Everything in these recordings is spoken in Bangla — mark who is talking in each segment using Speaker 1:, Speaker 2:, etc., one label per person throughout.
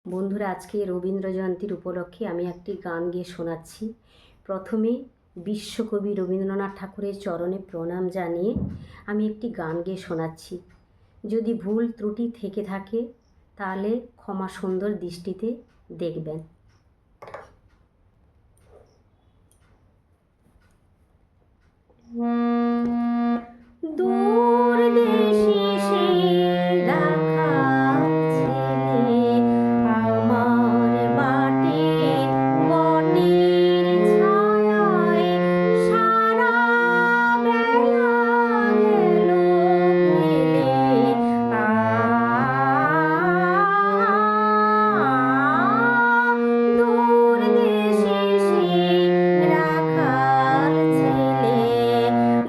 Speaker 1: বন্ধুরা, আজকে রবীন্দ্র জয়ন্তীর উপলক্ষে আমি একটি গান গেয়ে শোনাচ্ছি। প্রথমে বিশ্বকবি রবীন্দ্রনাথ ঠাকুরের চরণে প্রণাম জানিয়ে আমি একটি গান গেয়ে শোনাচ্ছি। যদি ভুল ত্রুটি থেকে থাকে তাহলে ক্ষমা সুন্দর দৃষ্টিতে দেখবেন। দূর দেশে সেই রাখাল ছেলে আমার বাটের বটের ছায়ায় সারা বেলা গেল ফেলে। দূর দেশে সেই রাখাল ছেলে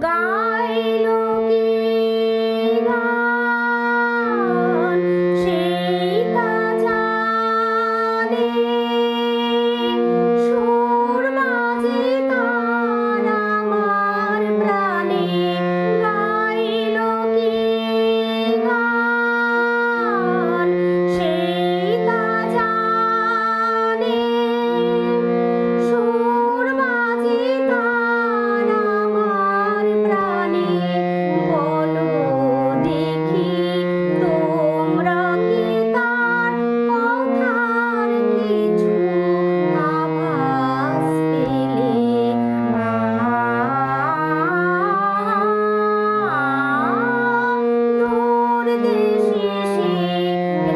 Speaker 1: গাইল কি গান সেই তা জানে, সুর বাজে তার আমার প্রাণে। গাইল কি গান সেই তা জানে, সুর বাজে তার আমার প্রাণে। বলো দেখি তোমরা কি তার কথার কিছু আভাস পেলে? দূর দেশে সেই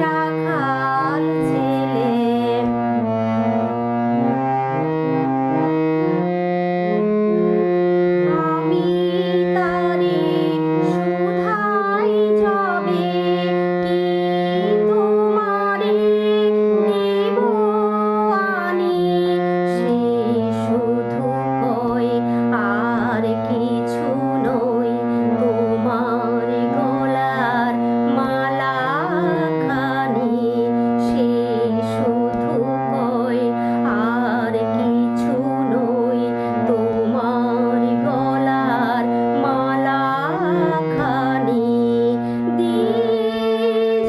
Speaker 1: রাখাল ছেলে। আমি তারে শুধাই যাবে কি তোমারে দিব আনি, সে শুধু কয় আর কিছু নয়, তোমার গলার মালা খানি। সে শুধু কয় আর কিছু নয়, তোমার গলার মালা খানি।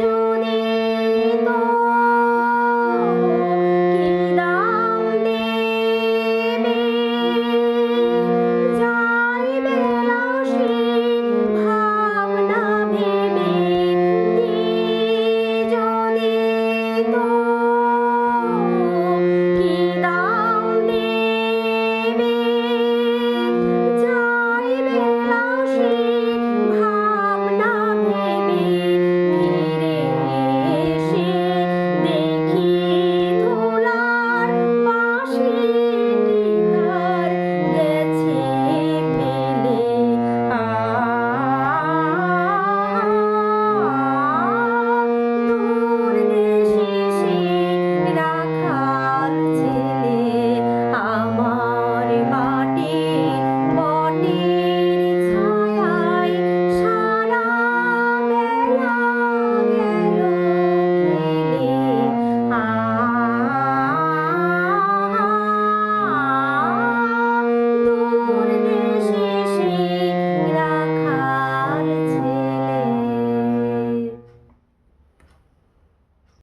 Speaker 1: যদি তো কি দাম দেবে, যাই বেলা সে ভাবনা ভেবে। যদি তো